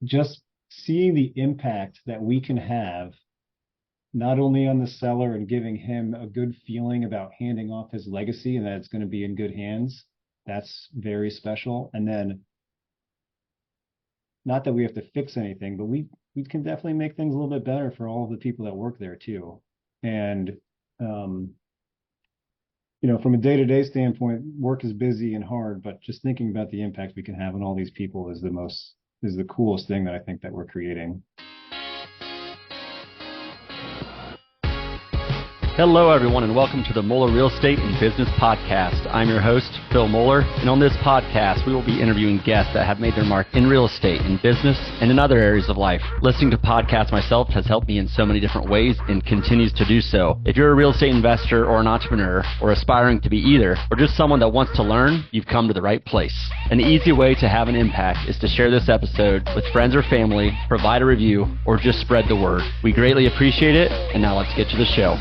just seeing the impact that we can have, not only on the seller and giving him a good feeling about handing off his legacy and that it's going to be in good hands, that's very special. And then, not that we have to fix anything, but we can definitely make things a little bit better for all of the people that work there too. And um, from a day-to-day standpoint, work is busy and hard, but just thinking about the impact we can have on all these people is the coolest thing that I think that we're creating. Hello, everyone, and welcome to the Moeller Real Estate and Business Podcast. I'm your host, Phil Moeller, and on this podcast, we will be interviewing guests that have made their mark in real estate, in business, and in other areas of life. Listening to podcasts myself has helped me in so many different ways and continues to do so. If you're a real estate investor or an entrepreneur, or aspiring to be either, or just someone that wants to learn, you've come to the right place. An easy way to have an impact is to share this episode with friends or family, provide a review, or just spread the word. We greatly appreciate it, and now let's get to the show.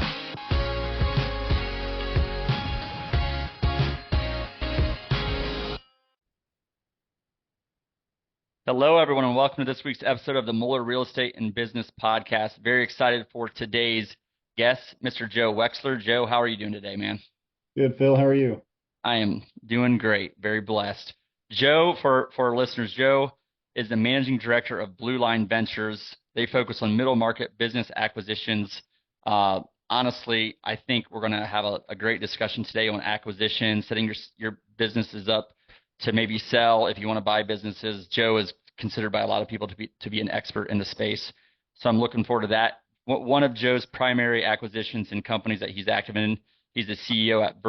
Hello, everyone, and welcome to this week's episode of the Moeller Real Estate and Business Podcast. Very excited for today's guest, Mr. Joe Wechsler. Joe, how are you doing today, man? Good, Phil. How are you? I am doing great. Very blessed. Joe, for our listeners, Joe is the managing director of Blueline Ventures. They focus on middle market business acquisitions. Honestly, I think we're going to have a great discussion today on acquisitions, setting your businesses up to maybe sell if you want to buy businesses. Joe is considered by a lot of people to be an expert in the space. So I'm looking forward to that. One of Joe's primary acquisitions and companies that he's active in, he's the CEO at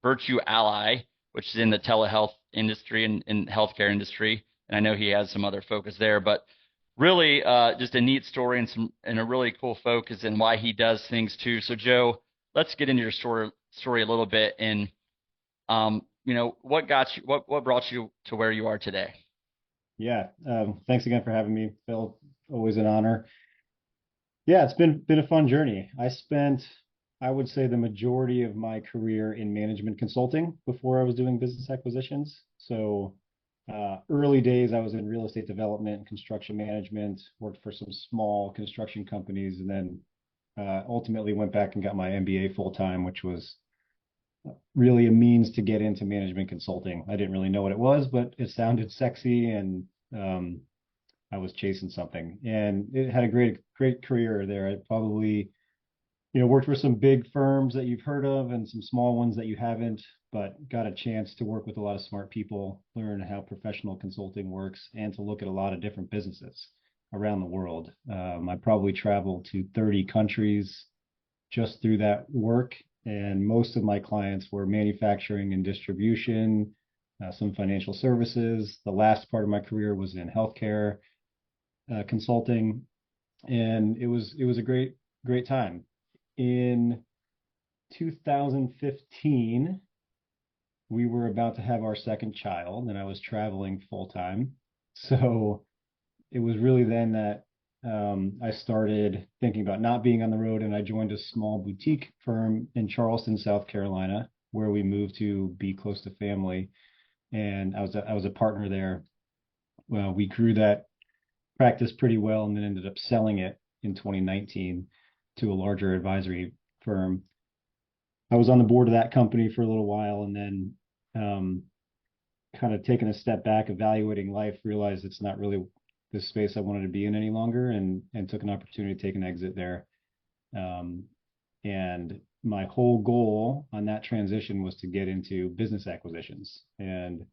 Virtue Ally, which is in the telehealth industry and healthcare industry. And I know he has some other focus there, but really just a neat story and a really cool focus and why he does things too. So Joe, let's get into your story a little bit and what brought you to where you are today? Yeah. Thanks again for having me, Phil. Always an honor. Yeah, it's been a fun journey. I would say, the majority of my career in management consulting before I was doing business acquisitions. So early days, I was in real estate development, construction management, worked for some small construction companies, and then ultimately went back and got my MBA full time, which was really a means to get into management consulting. I didn't really know what it was, but it sounded sexy, and I was chasing something. And it had a great career there. I probably, worked for some big firms that you've heard of and some small ones that you haven't, but got a chance to work with a lot of smart people, learn how professional consulting works, and to look at a lot of different businesses around the world. I probably traveled to 30 countries just through that work, and most of my clients were manufacturing and distribution, some financial services. The last part of my career was in healthcare consulting, and it was a great time. In 2015, we were about to have our second child, and I was traveling full time. So it was really then that I started thinking about not being on the road, and I joined a small boutique firm in Charleston, South Carolina, where we moved to be close to family. And I was a partner there. Well, we grew that practice pretty well, and then ended up selling it in 2019 to a larger advisory firm. I was on the board of that company for a little while, and then kind of taking a step back, evaluating life, realized it's not really the space I wanted to be in any longer, and took an opportunity to take an exit there. And my whole goal on that transition was to get into business acquisitions, and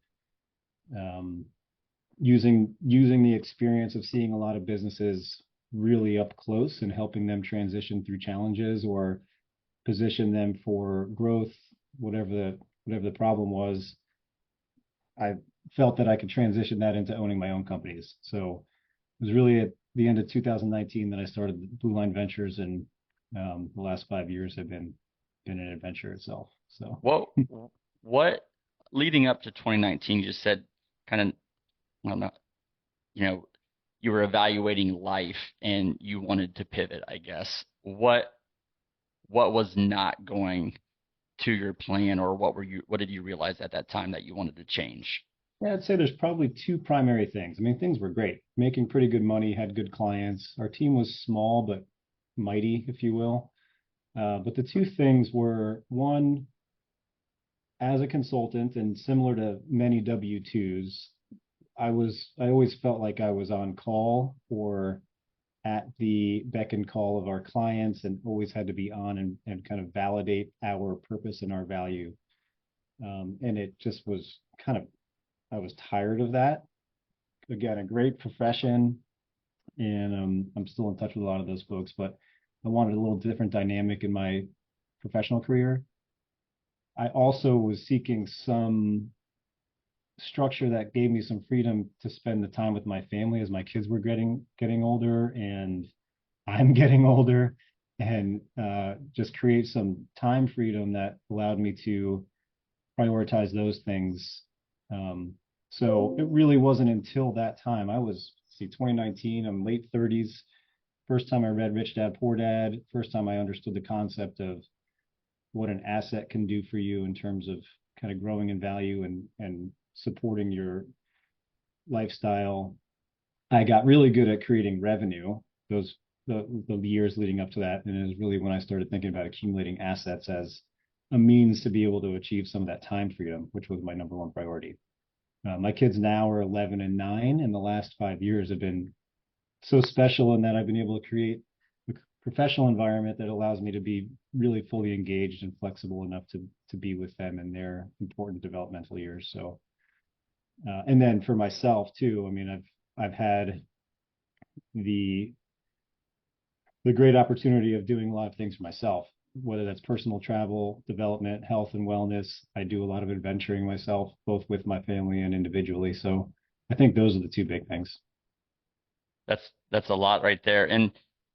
using the experience of seeing a lot of businesses really up close and helping them transition through challenges or position them for growth, whatever the problem was. I felt that I could transition that into owning my own companies. So it was really at the end of 2019 that I started Blueline Ventures, and the last 5 years have been an adventure itself. So what leading up to 2019, you just said kind of, well, not, you were evaluating life and you wanted to pivot, I guess. What was not going to your plan, or what did you realize at that time that you wanted to change? Yeah, I'd say there's probably two primary things. I mean, things were great, making pretty good money, had good clients. Our team was small but mighty, if you will. But the two things were one, as a consultant and similar to many W-2s, I always felt like I was on call or at the beck and call of our clients and always had to be on and kind of validate our purpose and our value. And it just was kind of, I was tired of that. Again, a great profession, and I'm still in touch with a lot of those folks, but I wanted a little different dynamic in my professional career. I also was seeking some structure that gave me some freedom to spend the time with my family as my kids were getting older and I'm getting older, and just create some time freedom that allowed me to prioritize those things. Um, so it really wasn't until that time. I was, see, 2019, I'm late 30s. First time I read Rich Dad Poor Dad. First time I understood the concept of what an asset can do for you in terms of kind of growing in value and supporting your lifestyle. I got really good at creating revenue those the years leading up to that, and it was really when I started thinking about accumulating assets as a means to be able to achieve some of that time freedom, which was my number one priority. My kids now are 11 and 9, and the last 5 years have been so special in that I've been able to create a professional environment that allows me to be really fully engaged and flexible enough to be with them in their important developmental years. So, and then for myself too, I mean, I've had the the great opportunity of doing a lot of things for myself, whether that's personal travel, development, health and wellness. I do a lot of adventuring myself, both with my family and individually. So I think those are the two big things. That's a lot right there. And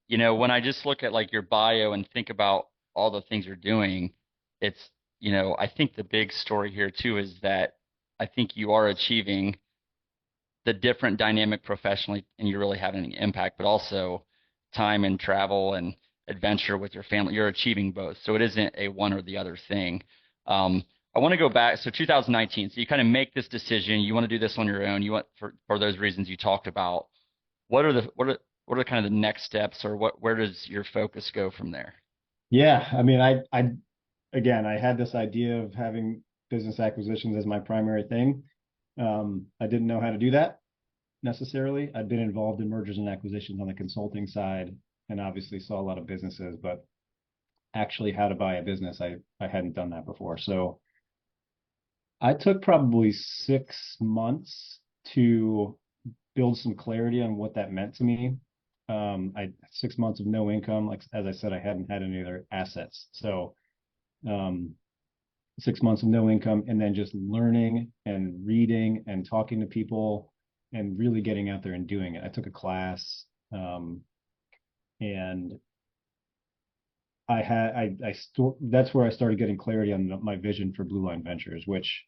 when I just look at like your bio and think about all the things you're doing, it's, I think the big story here too is that I think you are achieving the different dynamic professionally and you're really having an impact, but also time and travel and adventure with your family. You're achieving both. So it isn't a one or the other thing. I want to go back. So 2019, so you kind of make this decision. You want to do this on your own. You want for those reasons you talked about. What are kind of the next steps, or where does your focus go from there? Yeah, I mean, I again, I had this idea of having business acquisitions as my primary thing. I didn't know how to do that necessarily. I'd been involved in mergers and acquisitions on the consulting side and obviously saw a lot of businesses, but actually how to buy a business, I hadn't done that before. So I took probably 6 months to build some clarity on what that meant to me. I 6 months of no income. Like as I said, I hadn't had any other assets. So um, 6 months of no income, and then just learning and reading and talking to people and really getting out there and doing it. I took a class, and that's where I started getting clarity on my vision for Blueline Ventures, which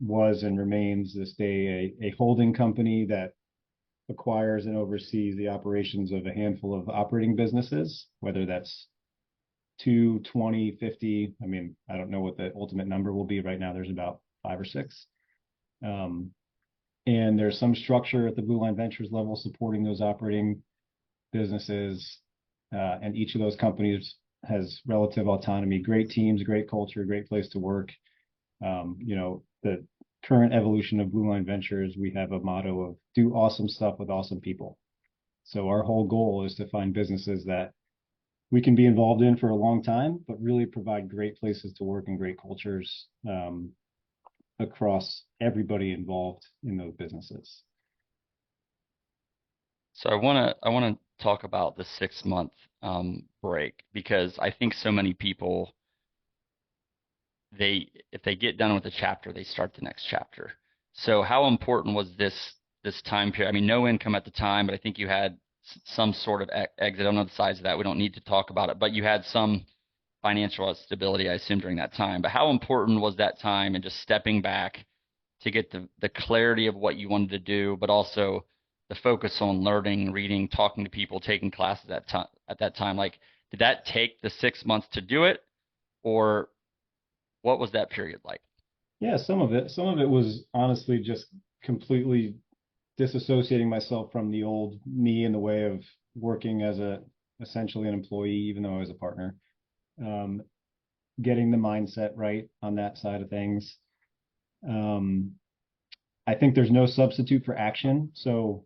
was and remains this day a holding company that acquires and oversees the operations of a handful of operating businesses, whether that's 2, 20, 50. I mean, I don't know what the ultimate number will be. Right now, there's about 5 or 6. Um, and there's some structure at the Blueline Ventures level supporting those operating businesses. And each of those companies has relative autonomy, great teams, great culture, great place to work. The current evolution of Blueline Ventures, we have a motto of do awesome stuff with awesome people. So our whole goal is to find businesses that we can be involved in for a long time, but really provide great places to work and great cultures across everybody involved in those businesses. So I want to talk about the 6 month break because I think so many people if they get done with a chapter, they start the next chapter. So how important was this time period? I mean, no income at the time, but I think you had some sort of exit. I don't know the size of that. We don't need to talk about it, but you had some financial stability, I assume, during that time. But how important was that time and just stepping back to get the clarity of what you wanted to do, but also the focus on learning, reading, talking to people, taking classes at that time? Like, did that take the 6 months to do it, or what was that period like? Yeah, some of it was honestly just completely disassociating myself from the old me in the way of working as a essentially an employee, even though I was a partner. Um, Getting the mindset right on that side of things. Um, I think there's no substitute for action. So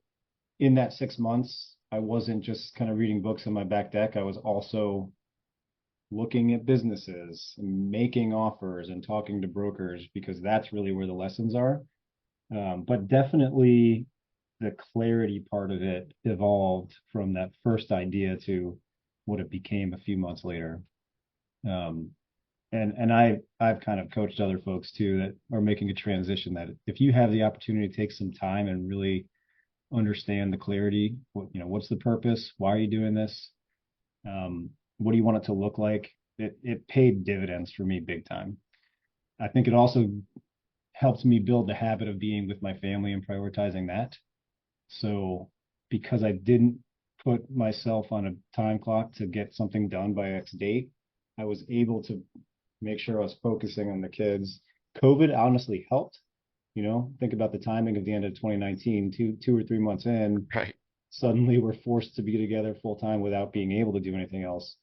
in that 6 months, I wasn't just kind of reading books on my back deck. I was also looking at businesses and making offers and talking to brokers because that's really where the lessons are. But definitely the clarity part of it evolved from that first idea to what it became a few months later. Um, and I've kind of coached other folks too that are making a transition that if you have the opportunity to take some time and really understand the clarity, what's the purpose? Why are you doing this? Um, what do you want it to look like? It paid dividends for me big time. I think it also helped me build the habit of being with my family and prioritizing that. So because I didn't put myself on a time clock to get something done by X date, I was able to make sure I was focusing on the kids. COVID honestly helped. Think about the timing of the end of 2019, 2 or 3 months in, Right. suddenly we're forced to be together full time without being able to do anything else,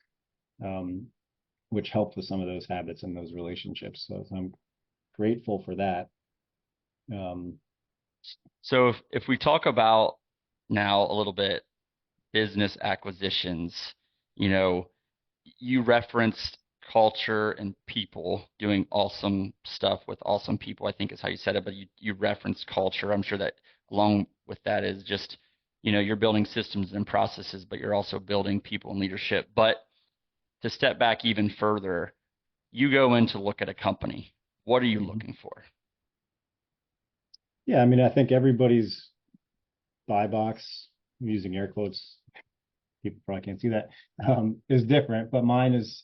um, which helped with some of those habits and those relationships. So I'm grateful for that. Um, So if we talk about now a little bit business acquisitions, you know, you referenced culture and people doing awesome stuff with awesome people, I think is how you said it, but you referenced culture. I'm sure that along with that is just, you're building systems and processes, but you're also building people and leadership. But to step back even further, you go in to look at a company. What are you mhm. looking for? Yeah, I mean, I think everybody's buy box, I'm using air quotes, people probably can't see that, is different, but mine is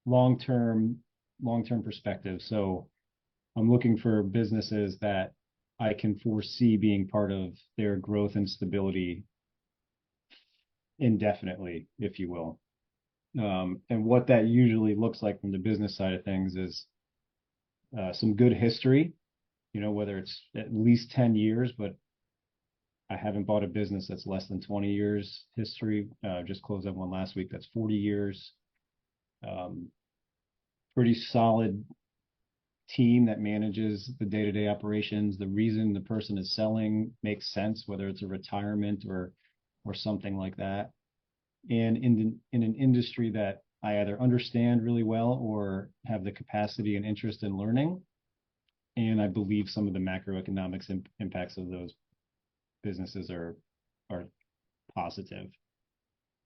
long term, long term perspective. So I'm looking for businesses that I can foresee being part of their growth and stability indefinitely, if you will. And what that usually looks like from the business side of things is some good history, whether it's at least 10 years, but I haven't bought a business that's less than 20 years history. Just closed up one last week that's 40 years. Um, Pretty solid team that manages the day-to-day operations. The reason the person is selling makes sense, whether it's a retirement or something like that. And in an industry that I either understand really well or have the capacity and interest in learning. And I believe some of the macroeconomics impacts of those businesses are positive.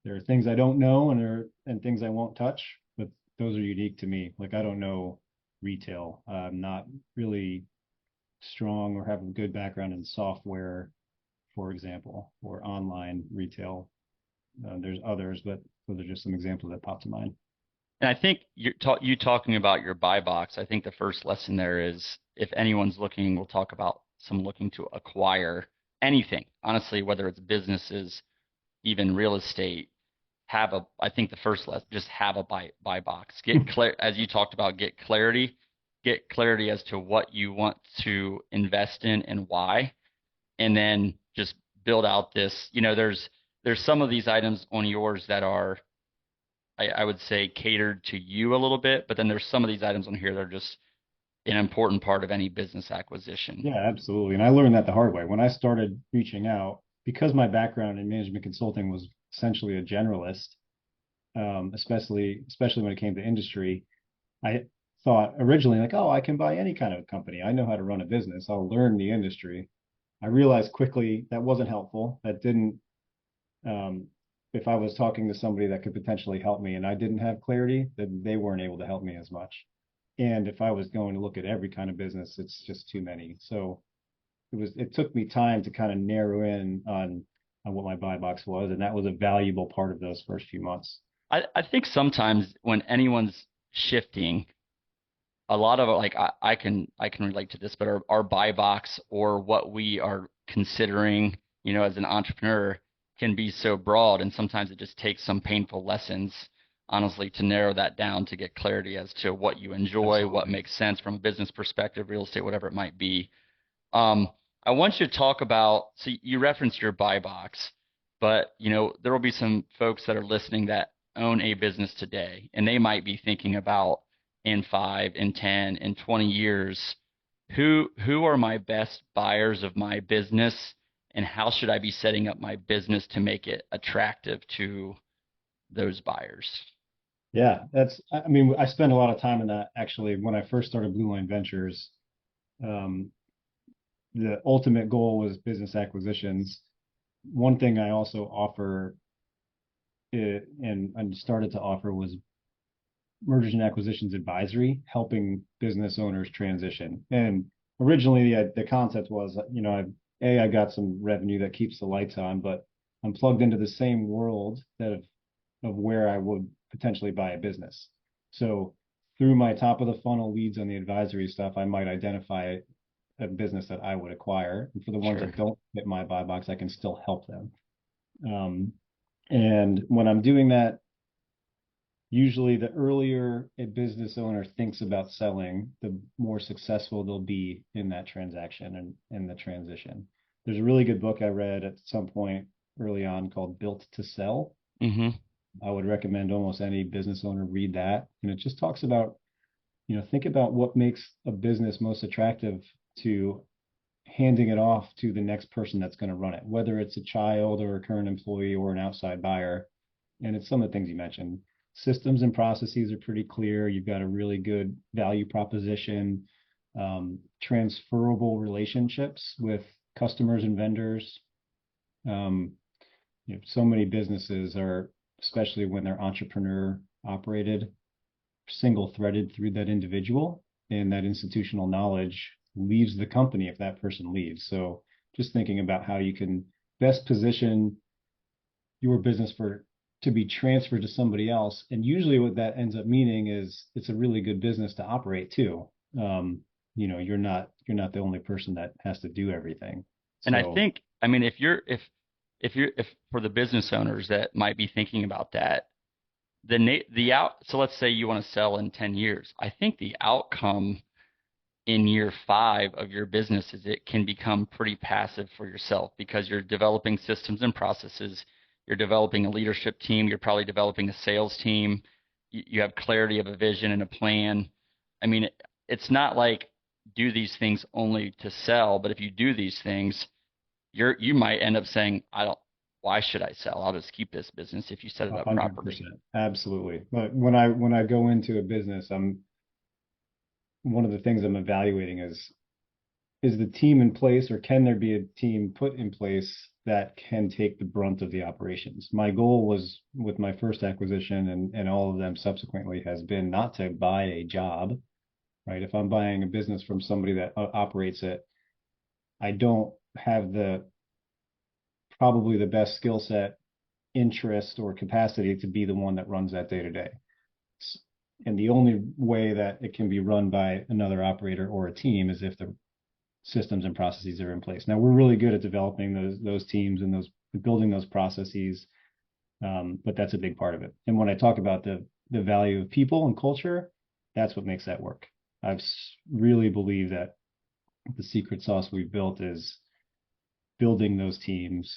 There are things I don't know and things I won't touch, but those are unique to me. Like I don't know retail. I'm not really strong or have a good background in software, for example, or online retail. There's others, but those are just some examples that pop to mind. And I think you talking about your buy box. I think the first lesson there is if anyone's looking, we'll talk about some looking to acquire anything. Honestly, whether it's businesses, even real estate, I think the first lesson, just have a buy box. Get clear, as you talked about, get clarity as to what you want to invest in and why, and then just build out this. There's some of these items on yours that are I would say catered to you a little bit, but then there's some of these items on here that are just an important part of any business acquisition. Yeah, absolutely. And I learned that the hard way. When I started reaching out, because my background in management consulting was essentially a generalist, especially when it came to industry, I thought originally like, oh, I can buy any kind of company. I know how to run a business. I'll learn the industry. I realized quickly that wasn't helpful. That didn't, um, if I was talking to somebody that could potentially help me and I didn't have clarity, then they weren't able to help me as much. And if I was going to look at every kind of business, it's just too many. So it took me time to kind of narrow in on what my buy box was, and that was a valuable part of those first few months. I think sometimes when anyone's shifting, a lot of it, like I can relate to this, but our buy box or what we are considering, as an entrepreneur can be so broad, and sometimes it just takes some painful lessons honestly, to narrow that down to get clarity as to what you enjoy, what Absolutely. makes sense from a business perspective, real estate, whatever it might be. Um, I want you to talk about, so you referenced your buy box, but there will be some folks that are listening that own a business today, and they might be thinking about in 5, in 10, in 20 years, who are my best buyers of my business, and how should I be setting up my business to make it attractive to those buyers? Yeah, I mean, I spend a lot of time in that actually. When I first started Blueline Ventures, um, the ultimate goal was business acquisitions. One thing I also offer and started to offer was mergers and acquisitions advisory, helping business owners transition. And originally, the concept was, I got some revenue that keeps the lights on, but I'm plugged into the same world of where I would potentially buy a business. So through my top of the funnel leads on the advisory stuff, I might identify a business that I would acquire. And for the ones Sure. that don't fit my buy box, I can still help them. And when I'm doing that, usually the earlier a business owner thinks about selling, the more successful they'll be in that transaction and in the transition. There's a really good book I read at some point early on called Built to Sell. Mm-hmm. I would recommend almost any business owner read that. And it just talks about, think about what makes a business most attractive to handing it off to the next person that's going to run it, whether it's a child or a current employee or an outside buyer. And it's some of the things you mentioned. Systems and processes are pretty clear. You've got a really good value proposition, transferable relationships with customers and vendors. Um, so many businesses are, especially when they're entrepreneur operated, single threaded through that individual, and that institutional knowledge leaves the company if that person leaves. So just thinking about how you can best position your business to be transferred to somebody else. And usually what that ends up meaning is it's a really good business to operate too. You're not the only person that has to do everything. And I So think, I mean, if for the business owners that might be thinking about that, so let's say you want to sell in 10 years. I think the outcome in year 5 of your business is it can become pretty passive for yourself because you're developing systems and processes, you're developing a leadership team, you're probably developing a sales team, you have clarity of a vision and a plan. I mean, it's not like do these things only to sell, but if you do these things, you might end up saying, I don't, why should I sell? I'll just keep this business if you set it up properly. 100%, absolutely. But when I go into a business, one of the things I'm evaluating is the team in place, or can there be a team put in place that can take the brunt of the operations? My goal was with my first acquisition and all of them subsequently has been not to buy a job, right? If I'm buying a business from somebody that operates it, I don't have probably the best skill set, interest, or capacity to be the one that runs that day to day. And the only way that it can be run by another operator or a team is if the systems and processes are in place. Now we're really good at developing those teams and those building those processes, but that's a big part of it. And when I talk about the value of people and culture, that's what makes that work. I've really believe that the secret sauce we've built is building those teams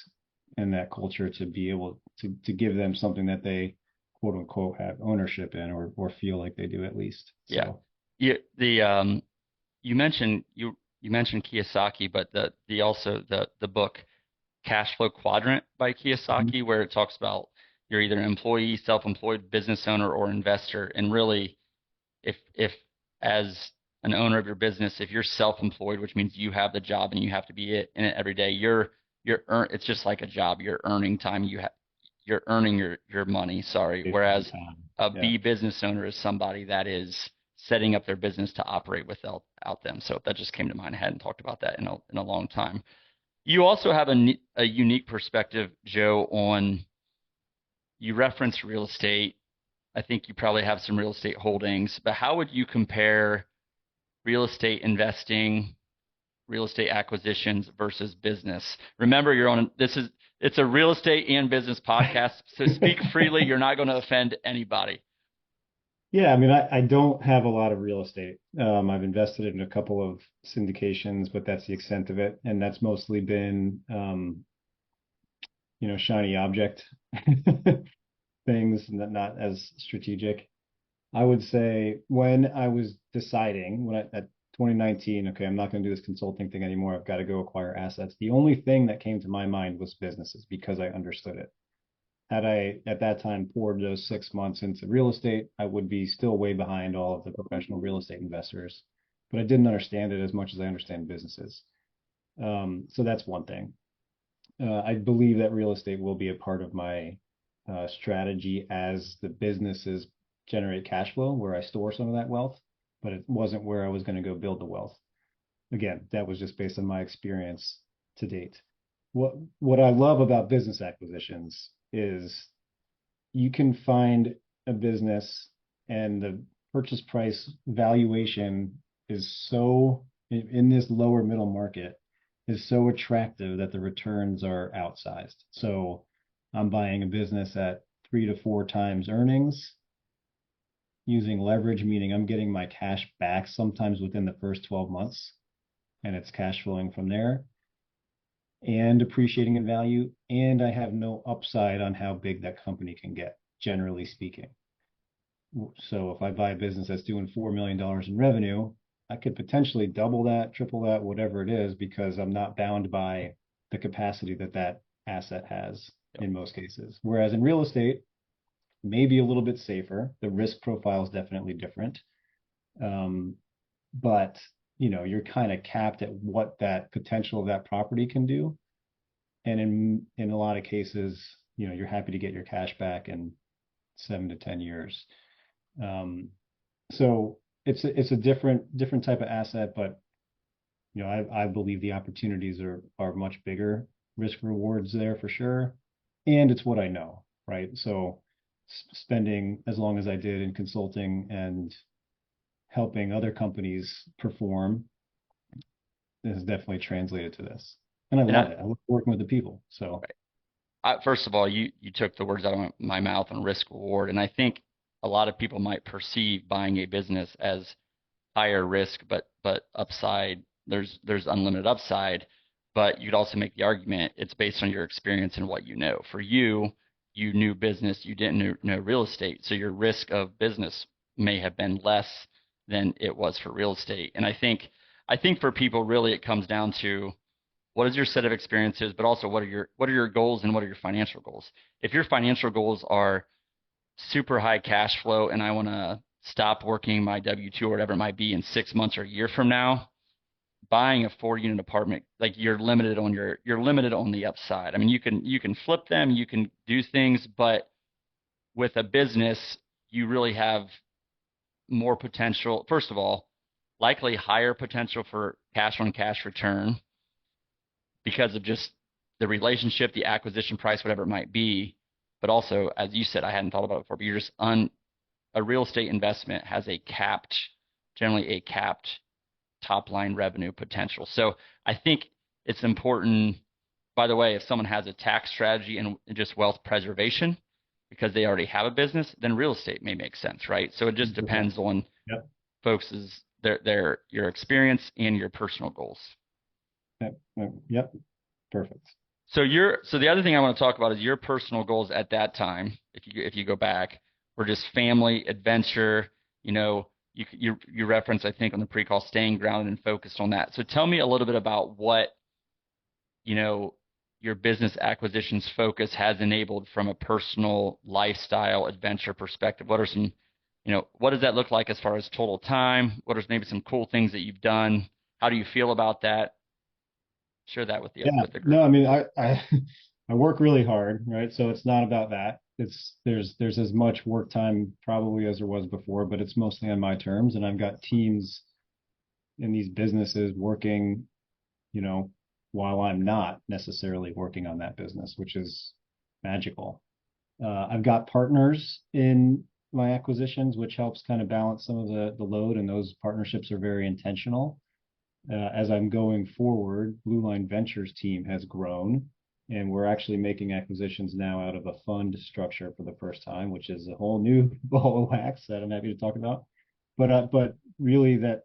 and that culture to be able to give them something that they quote unquote have ownership in or feel like they do at least. Yeah. So You mentioned you mentioned Kiyosaki, but the also the book Cash Flow Quadrant by mhm. Kiyosaki, where it talks about you're either an employee, self-employed, business owner, or investor. And really, if as an owner of your business, if you're self-employed, which means you have the job and you have to be in it every day, it's just like a job. You're earning time. You're earning your money. Sorry. Basically Whereas time. a Yeah. B business owner is somebody that is setting up their business to operate without them. So that just came to mind. I hadn't talked about that in a long time. You also have a unique perspective, Joe, on you referenced real estate. I think you probably have some real estate holdings, but how would you compare real estate investing, real estate acquisitions versus business? Remember, you're on this it's a real estate and business podcast. So speak freely. You're not going to offend anybody. Yeah, I mean, I don't have a lot of real estate. I've invested in a couple of syndications, but that's the extent of it. And that's mostly been, shiny object things, not as strategic. I would say when I was deciding at 2019, okay, I'm not going to do this consulting thing anymore. I've got to go acquire assets. The only thing that came to my mind was businesses because I understood it. Had I at that time poured those 6 months into real estate, I would be still way behind all of the professional real estate investors. But I didn't understand it as much as I understand businesses. So that's one thing. I believe that real estate will be a part of my strategy as the businesses generate cash flow, where I store some of that wealth, but it wasn't where I was going to go build the wealth. Again, that was just based on my experience to date. What I love about business acquisitions is you can find a business and the purchase price valuation is so in this lower middle market is so attractive that the returns are outsized. So I'm buying a business at 3 to 4 times earnings using leverage, meaning I'm getting my cash back sometimes within the first 12 months and it's cash flowing from there and appreciating in value. And I have no upside on how big that company can get, generally speaking. So if I buy a business that's doing $4 million in revenue, I could potentially double that, triple that, whatever it is, because I'm not bound by the capacity that that asset has in most cases. Whereas in real estate, maybe a little bit safer. The risk profile is definitely different. But you're kind of capped at what that potential of that property can do. And in a lot of cases, you're happy to get your cash back in 7 to 10 years. So it's a different type of asset, but I believe the opportunities are much bigger, risk rewards there for sure, and it's what I know, right? So spending as long as I did in consulting and helping other companies perform has definitely translated to this, and I And love it. I love working with the people. So first of all, you took the words out of my mouth on risk reward, and I think a lot of people might perceive buying a business as higher risk, but upside. There's unlimited upside, but you'd also make the argument it's based on your experience and what you know. For you, you knew business, you didn't know real estate, so your risk of business may have been less than it was for real estate. And I think for people, really, it comes down to what is your set of experiences, but also what are your goals and what are your financial goals. If your financial goals are super high cash flow and I want to stop working my W-2 or whatever it might be in 6 months or a year from now, buying a 4 unit apartment, like you're limited on the upside. I mean, you can flip them, you can do things, but with a business, you really have more potential. First of all, likely higher potential for cash on cash return because of just the relationship, the acquisition price, whatever it might be. But also, as you said, I hadn't thought about it before, but you're just a real estate investment has generally a capped top line revenue potential. So I think it's important, by the way, if someone has a tax strategy and just wealth preservation because they already have a business, then real estate may make sense, right? So it just depends on yep. folks' your experience and your personal goals. Yep. Perfect. So the other thing I want to talk about is your personal goals at that time. If you go back, were just family, adventure. You referenced, I think, on the pre-call, staying grounded and focused on that. So tell me a little bit about what your business acquisitions focus has enabled from a personal lifestyle adventure perspective. What are some what does that look like as far as total time? What are maybe some cool things that you've done? How do you feel about that? Share that with the group. No, I mean, I work really hard, right? So it's not about that. There's as much work time probably as there was before, but it's mostly on my terms. And I've got teams in these businesses working, while I'm not necessarily working on that business, which is magical. I've got partners in my acquisitions, which helps kind of balance some of the load, and those partnerships are very intentional. As I'm going forward, Blueline Ventures team has grown. And we're actually making acquisitions now out of a fund structure for the first time, which is a whole new ball of wax that I'm happy to talk about. But really that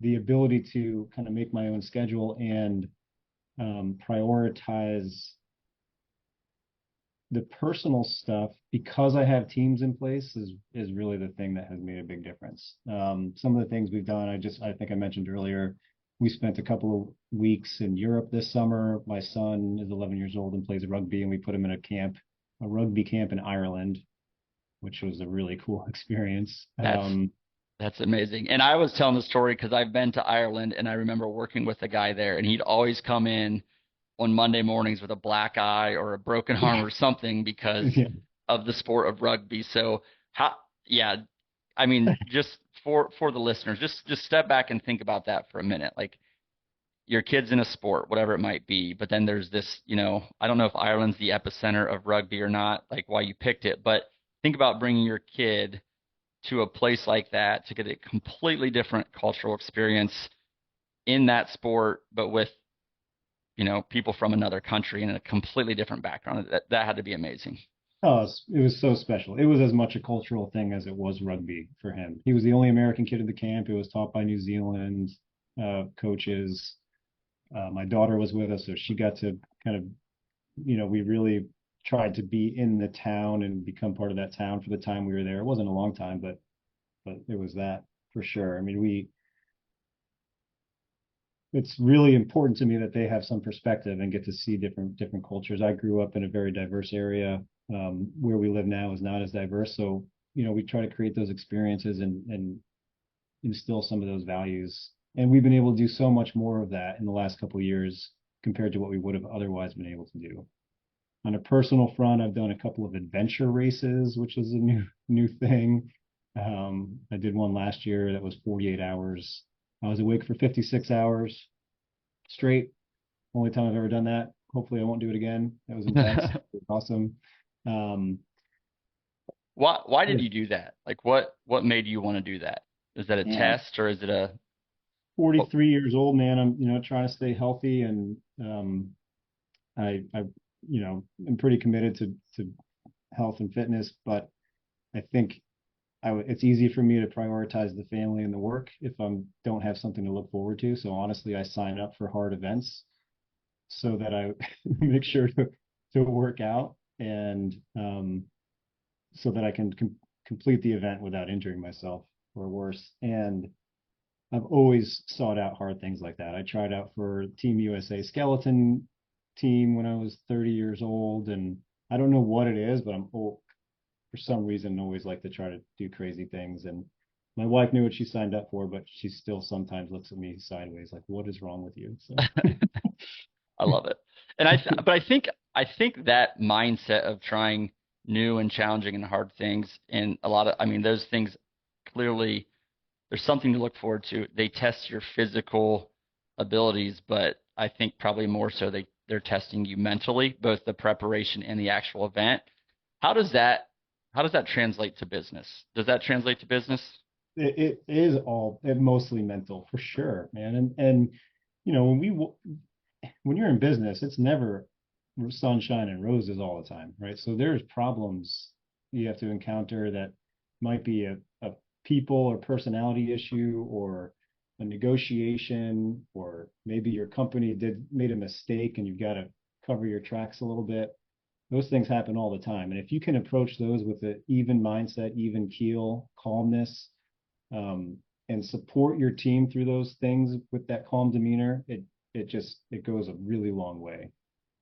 the ability to kind of make my own schedule and prioritize the personal stuff because I have teams in place is really the thing that has made a big difference. Some of the things we've done, I think I mentioned earlier, we spent a couple of weeks in Europe this summer. My son is 11 years old and plays rugby, and we put him in a rugby camp in Ireland, which was a really cool experience. That's that's amazing. And I was telling the story because I've been to Ireland and I remember working with a guy there and he'd always come in on Monday mornings with a black eye or a broken arm or something because Yeah. of the sport of rugby. So how, yeah, I mean, just for the listeners, just step back and think about that for a minute. Like your kid's in a sport, whatever it might be, but then there's this, I don't know if Ireland's the epicenter of rugby or not, like why you picked it, but think about bringing your kid to a place like that to get a completely different cultural experience in that sport, but with people from another country and a completely different background. That had to be amazing. Oh, it was so special. It was as much a cultural thing as it was rugby for him. He was the only American kid in the camp. It was taught by New Zealand coaches. My daughter was with us, so she got to kind of, we really tried to be in the town and become part of that town for the time we were there. It wasn't a long time, but it was that for sure. I mean, it's really important to me that they have some perspective and get to see different cultures. I grew up in a very diverse area. Where we live now is not as diverse, so we try to create those experiences and instill some of those values. And we've been able to do so much more of that in the last couple of years compared to what we would have otherwise been able to do. On a personal front, I've done a couple of adventure races, which is a new thing. I did one last year that was 48 hours. I was awake for 56 hours straight. Only time I've ever done that. Hopefully, I won't do it again. That was intense. It was awesome. Um, Why did you do that? Like what made you want to do that? Is that a yeah, test or is it a 43 years old, man. I'm trying to stay healthy, and I am pretty committed to health and fitness, but I think it's easy for me to prioritize the family and the work if I don't have something to look forward to. So honestly, I sign up for hard events so that I make sure to work out and so that I can complete the event without injuring myself or worse. And I've always sought out hard things like that. I tried out for Team USA skeleton team when I was 30 years old, and I don't know what it is, but I'm old, for some reason always like to try to do crazy things. And my wife knew what she signed up for, but she still sometimes looks at me sideways, like, "What is wrong with you?" So I love it. And I think that mindset of trying new and challenging and hard things and I mean those things clearly there's something to look forward to. They test your physical abilities, but I think probably more so they're testing you mentally, both the preparation and the actual event. How does that how does that translate to business? Does that translate to business? it is mostly mental for sure, man. And when you're in business, it's never sunshine and roses all the time, right? So there's problems you have to encounter that might be a people or personality issue or a negotiation, or maybe your company made a mistake and you've got to cover your tracks a little bit. Those things happen all the time. And if you can approach those with an even mindset, even keel, calmness, and support your team through those things with that calm demeanor, it goes a really long way.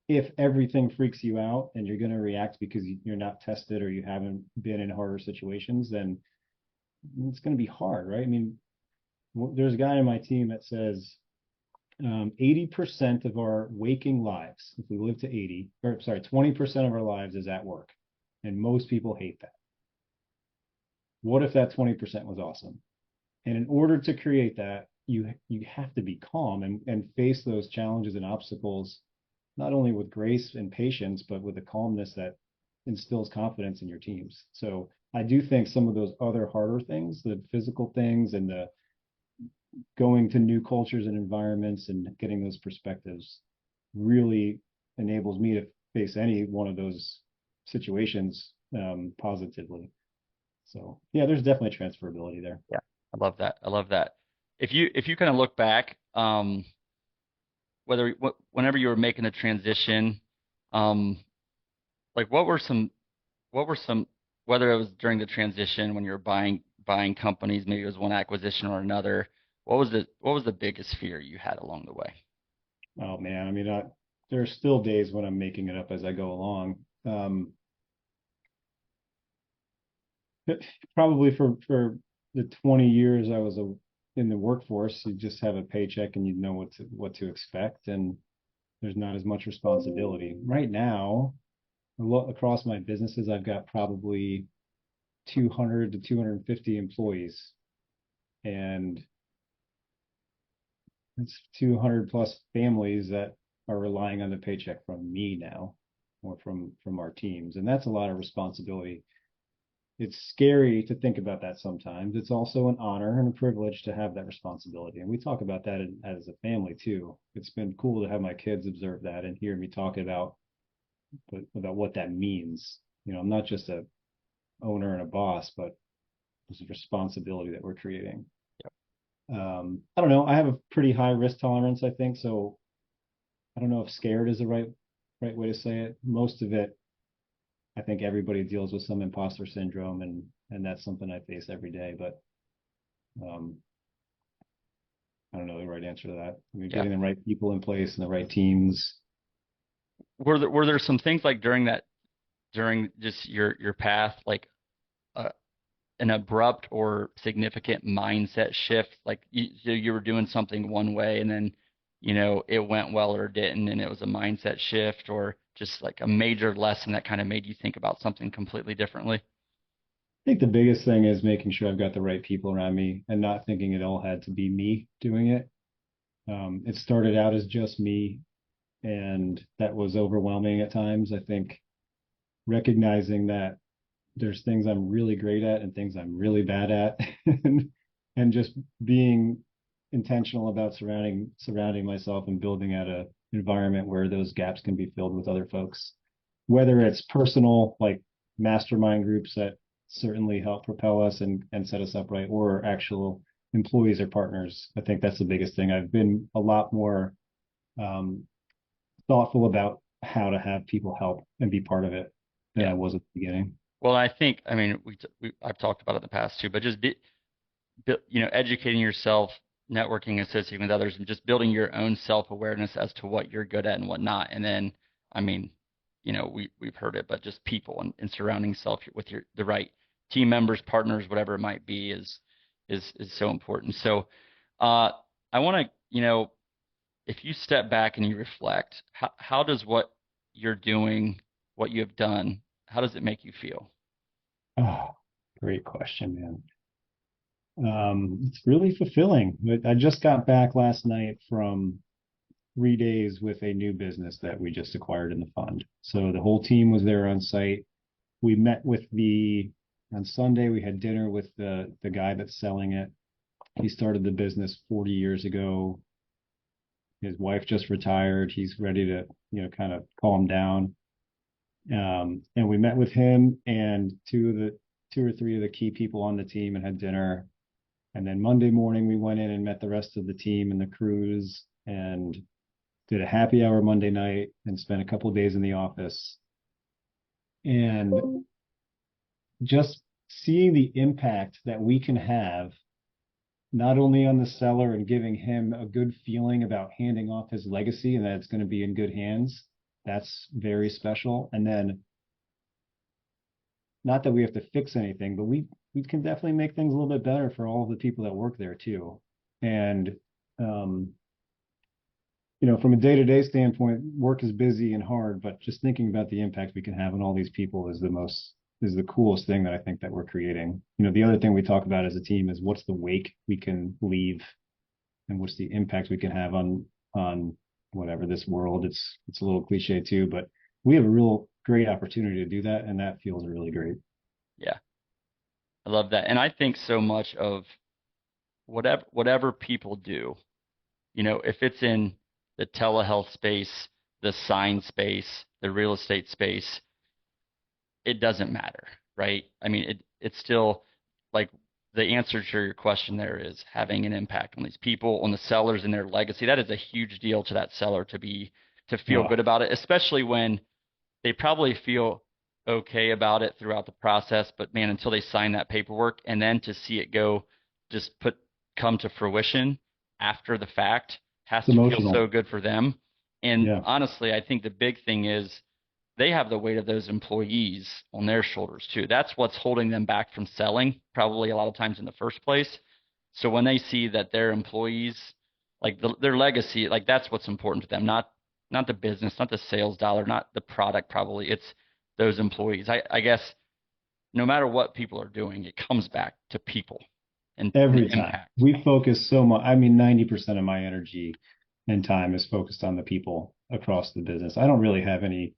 If everything freaks you out and you're going to react because you're not tested or you haven't been in harder situations, then it's going to be hard, right? I mean, there's a guy on my team that says 80% of our waking lives, if we live to 80, or sorry, 20% of our lives is at work. And most people hate that. What if that 20% was awesome? And in order to create that, you have to be calm and face those challenges and obstacles, not only with grace and patience, but with a calmness that instills confidence in your teams. So I do think some of those other harder things, the physical things and the going to new cultures and environments and getting those perspectives really enables me to face any one of those situations positively. So yeah, there's definitely transferability there. Yeah, I love that. I love that. If you kind of look back, whenever you were making the transition, um, like what were some whether it was during the transition when you were buying companies, maybe it was one acquisition or another, what was the biggest fear you had along the way? Oh man, I mean, there are still days when I'm making it up as I go along. Probably for the 20 years I was in the workforce, you just have a paycheck and you know what to expect, and there's not as much responsibility. Right now, across my businesses, I've got probably 200 to 250 employees, and it's 200 plus families that are relying on the paycheck from me now, or from our teams, and that's a lot of responsibility. It's scary to think about that sometimes. It's also an honor and a privilege to have that responsibility. And we talk about that as a family too. It's been cool to have my kids observe that and hear me talk about what that means. I'm not just a owner and a boss, but it's a responsibility that we're creating. I don't know. I have a pretty high risk tolerance, I think. So I don't know if scared is the right way to say it. Most of it, I think everybody deals with some imposter syndrome, and that's something I face every day. But um, I don't know the right answer to that. I mean, Yeah. getting the right people in place and the right teams. Were there some things like during just your path, like uh, an abrupt or significant mindset shift? Like you were doing something one way and then, it went well or didn't, and it was a mindset shift, or just like a major lesson that kind of made you think about something completely differently? I think the biggest thing is making sure I've got the right people around me and not thinking it all had to be me doing it. It started out as just me, and that was overwhelming at times. I think recognizing that there's things I'm really great at and things I'm really bad at, and just being intentional about surrounding myself and building out a environment where those gaps can be filled with other folks, whether it's personal, like mastermind groups that certainly help propel us and set us up right, or actual employees or partners. I think that's the biggest thing. I've been a lot more um, thoughtful about how to have people help and be part of it than Yeah. I was at the beginning. Well, I mean, I've talked about it in the past too, but just educating yourself, networking, associating with others, and just building your own self-awareness as to what you're good at and what not. And then, I mean, we've heard it, but just people and surrounding yourself with the right team members, partners, whatever it might be, is so important. So, I want to, if you step back and you reflect, how does what you're doing, what you have done, how does it make you feel? Oh, great question, man. It's really fulfilling. I just got back last night from 3 days with a new business that we just acquired in the fund. So the whole team was there on site. We met with on Sunday, we had dinner with the guy that's selling it. He started the business 40 years ago. His wife just retired. He's ready to, kind of calm down. And we met with him and two or three of the key people on the team and had dinner. And then Monday morning, we went in and met the rest of the team and the crews and did a happy hour Monday night and spent a couple of days in the office. And just seeing the impact that we can have, not only on the seller and giving him a good feeling about handing off his legacy and that it's going to be in good hands, that's very special. And then, not that we have to fix anything, but we can definitely make things a little bit better for all of the people that work there too. And um, from a day-to-day standpoint, work is busy and hard, but just thinking about the impact we can have on all these people is the coolest thing that I think that we're creating. The other thing we talk about as a team is what's the wake we can leave and what's the impact we can have on whatever this world. It's a little cliche too, but we have a real great opportunity to do that, and that feels really great. Yeah, I love that. And I think so much of whatever people do, if it's in the telehealth space, the sign space, the real estate space, it doesn't matter, right? I mean, it's still like the answer to your question there is having an impact on these people, on the sellers and their legacy. That is a huge deal to that seller to feel Oh, good about it, especially when they probably feel okay about it throughout the process, but man, until they sign that paperwork and then to see it go just come to fruition after the fact has it's to feel emotional. so good for them. And Yeah. honestly, I think the big thing is they have the weight of those employees on their shoulders too. That's what's holding them back from selling, probably a lot of times in the first place. So when they see that their employees, like their legacy, like that's what's important to them, not the business, not the sales dollar, not the product, probably. It's those employees. I guess no matter what people are doing, it comes back to people and the Every time. impact. We focus so much. I mean, 90% of my energy and time is focused on the people across the business. I don't really have anything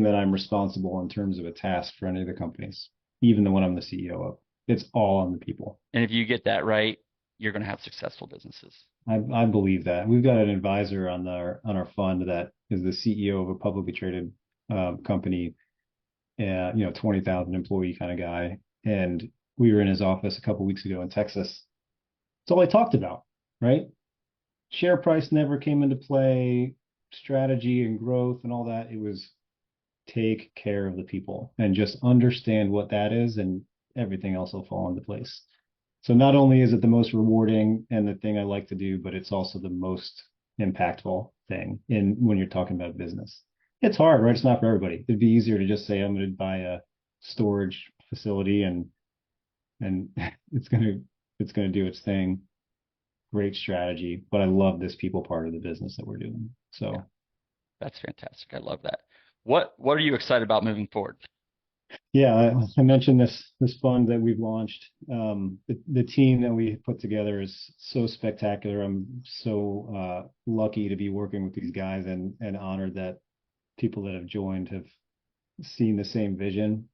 that I'm responsible in terms of a task for any of the companies, even the one I'm the CEO of. It's all on the people. And if you get that right, you're going to have successful businesses. I believe that. We've got an advisor on our fund that is the CEO of a publicly traded company, 20,000 employee kind of guy. And we were in his office a couple of weeks ago in Texas. It's all I talked about, right? Share price never came into play, strategy and growth and all that. It was take care of the people and just understand what that is, and everything else will fall into place. So not only is it the most rewarding and the thing I like to do, but it's also the most impactful thing in when you're talking about business. It's hard, right? It's not for everybody. It'd be easier to just say I'm going to buy a storage facility and it's going to do its thing. Great strategy, but I love this people part of the business that we're doing. Yeah, So that's fantastic. I love that. What are you excited about moving forward? yeah, I mentioned this fund that we've launched. The team that we put together is so spectacular. I'm so lucky to be working with these guys and honored that people that have joined have seen the same vision.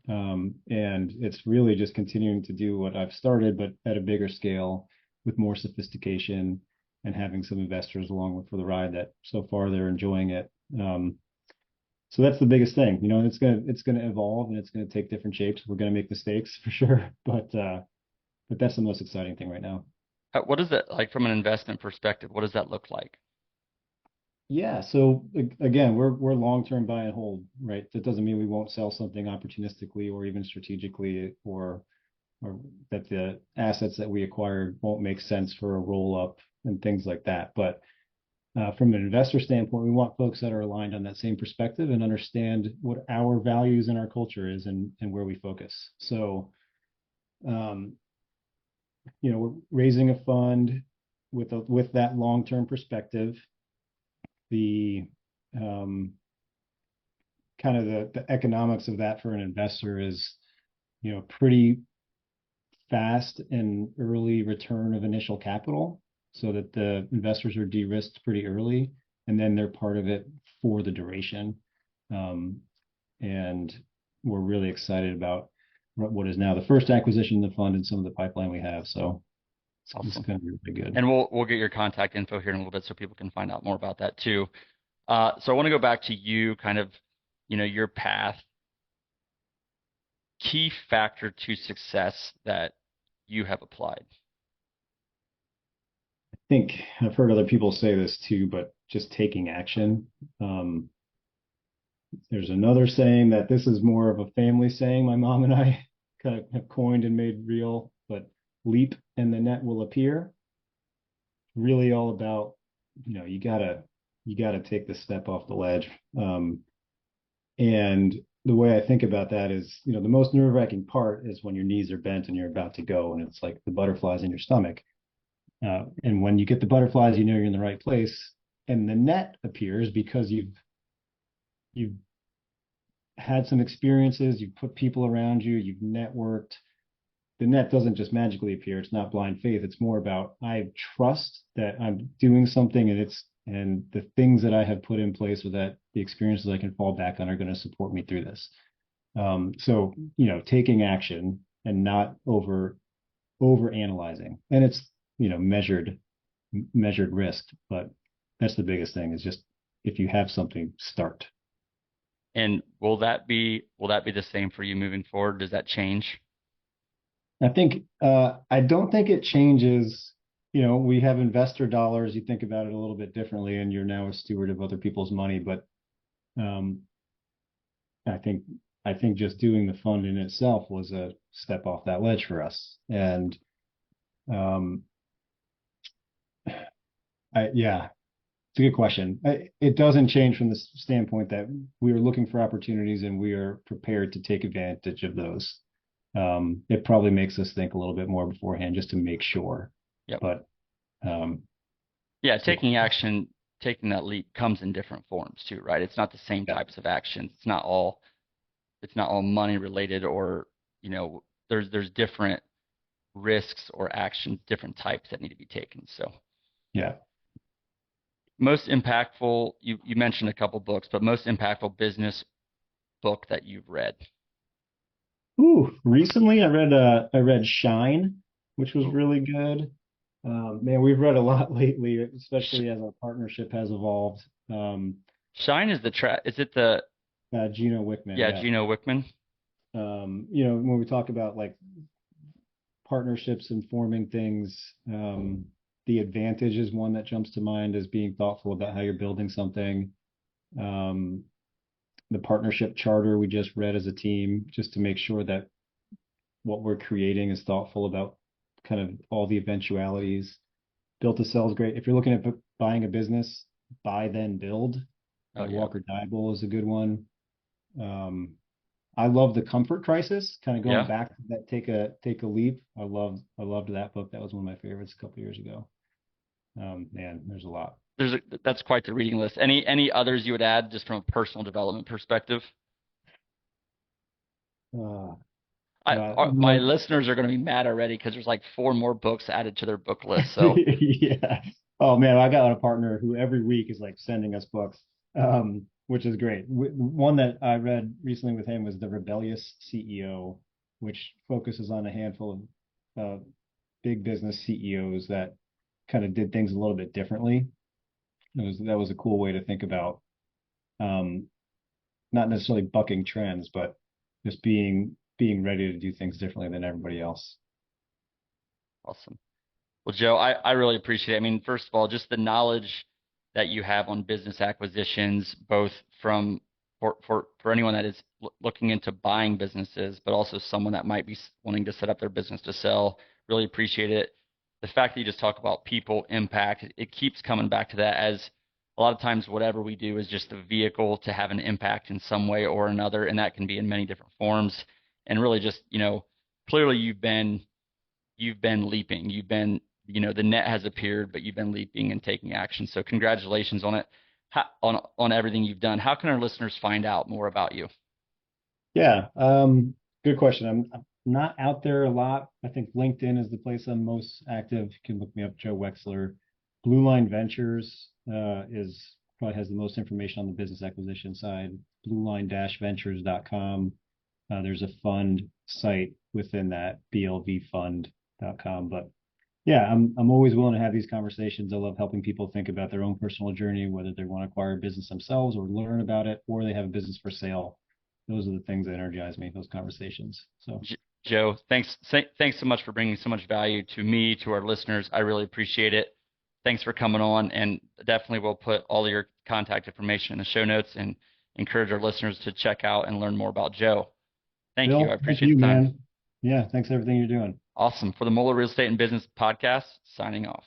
And it's really just continuing to do what I've started, but at a bigger scale with more sophistication and having some investors along with for the ride that so far they're enjoying it. So that's the biggest thing, it's gonna evolve and it's gonna take different shapes. We're gonna make mistakes for sure, but that's the most exciting thing right now. What is that like from an investment perspective? What does that look like? Yeah. So again, we're long-term buy and hold, right? That doesn't mean we won't sell something opportunistically or even strategically, or that the assets that we acquired won't make sense for a roll up and things like that. But from an investor standpoint, we want folks that are aligned on that same perspective and understand what our values and our culture is and where we focus. So, um, we're raising a fund with that long-term perspective. The um, kind of the economics of that for an investor is, pretty fast and early return of initial capital so that the investors are de-risked pretty early and then they're part of it for the duration. Um, and we're really excited about what is now the first acquisition of the fund and some of the pipeline we have. So it's Awesome. going to be really good. And we'll get your contact info here in a little bit so people can find out more about that too. So I want to go back to you, kind of, your path, key factor to success that you have applied. I think I've heard other people say this too, but just taking action. Um, there's another saying that this is more of a family saying my mom and I kind of have coined and made real, but leap and the net will appear. Really all about, you gotta take the step off the ledge. And the way I think about that is, the most nerve-wracking part is when your knees are bent and you're about to go, and it's like the butterflies in your stomach. And when you get the butterflies, you're in the right place, and the net appears because you've had some experiences, you've put people around you, you've networked. The net doesn't just magically appear. It's not blind faith. It's more about I trust that I'm doing something and the things that I have put in place with that, the experiences I can fall back on are going to support me through this. So, taking action and not over analyzing. And it's, measured risk, but That's the biggest thing, is just if you have something, start. And will that be the same for you moving forward? Does that change? I don't think it changes. We have investor dollars. You think about it a little bit differently, and you're now a steward of other people's money. But um, I think I think just doing the fund in itself was a step off that ledge for us. And um, yeah, it's a good question. It doesn't change from the standpoint that we are looking for opportunities and we are prepared to take advantage of those. It probably makes us think a little bit more beforehand just to make sure. Yep. But um, Yeah, yeah, taking action, taking that leap comes in different forms too, right? It's not the same yeah, types of actions. It's not all money related, or there's different risks or actions, different types that need to be taken. So yeah. most impactful, you mentioned a couple books, but most impactful business book that you've read. Ooh, recently I read Shine, which was Ooh. really good. Man, we've read a lot lately, Sh- especially as our partnership has evolved. Shine is the is it the, Gino Wickman, yeah, yeah. Gino Wickman? When we talk about like partnerships and forming things, the advantage is one that jumps to mind as being thoughtful about how you're building something. Um, the partnership charter we just read as a team, just to make sure that what we're creating is thoughtful about kind of all the eventualities. Built to sell is great. If you're looking at buying a business, buy then build. Oh yeah. Walker Dybel is a good one. I love the Comfort Crisis, kind of going Yeah. back to that take a leap. I loved that book. That was one of my favorites a couple years ago. Man, there's a lot. That's quite the reading list. Any others you would add just from a personal development perspective? Uh, My one, listeners are going to be mad already because there's like four more books added to their book list. So yeah. Oh man, I got a partner who every week is like sending us books, which is great. One that I read recently with him was The Rebellious CEO, which focuses on a handful of big business CEOs that kind of did things a little bit differently. That was a cool way to think about, um, not necessarily bucking trends, but just being ready to do things differently than everybody else. awesome. Well, Joe, I really appreciate it. I mean, first of all, just the knowledge that you have on business acquisitions, both from for anyone that is looking into buying businesses, but also someone that might be wanting to set up their business to sell. Really appreciate it. The fact that you just talk about people impact, it keeps coming back to that, as a lot of times whatever we do is just a vehicle to have an impact in some way or another, and that can be in many different forms. And really just, clearly you've been leaping. The net has appeared, but you've been leaping and taking action. So congratulations on it, on everything you've done. How can our listeners find out more about you? Yeah, good question. I'm not out there a lot. I think LinkedIn is the place I'm most active. You can look me up, Joe Wechsler. Blueline Ventures is probably has the most information on the business acquisition side. Blueline-ventures.com. There's a fund site within that, blvfund.com. But yeah, I'm always willing to have these conversations. I love helping people think about their own personal journey, whether they want to acquire a business themselves or learn about it, or they have a business for sale. Those are the things that energize me, those conversations. So Joe, thanks so much for bringing so much value to me, to our listeners. I really appreciate it. Thanks for coming on, and definitely we'll put all of your contact information in the show notes and encourage our listeners to check out and learn more about Joe. Thank you. I Bill, thank appreciate you, the time. man. Yeah, thanks for everything you're doing. Awesome. For the Moeller Real Estate and Business Podcast, signing off.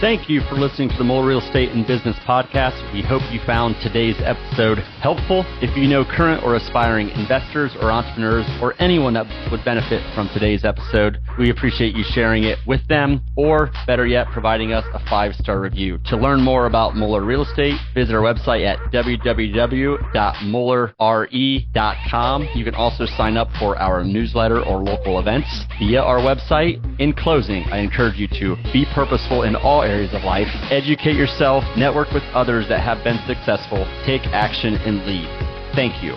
Thank you for listening to the Moeller Real Estate and Business Podcast. We hope you found today's episode helpful. If you know current or aspiring investors or entrepreneurs or anyone that would benefit from today's episode, we appreciate you sharing it with them, or better yet, providing us a 5-star review. To learn more about Moeller Real Estate, visit our website at www.moellerre.com. You can also sign up for our newsletter or local events via our website. In closing, I encourage you to be purposeful in all areas of life, educate yourself, network with others that have been successful, take action, and lead. Thank you.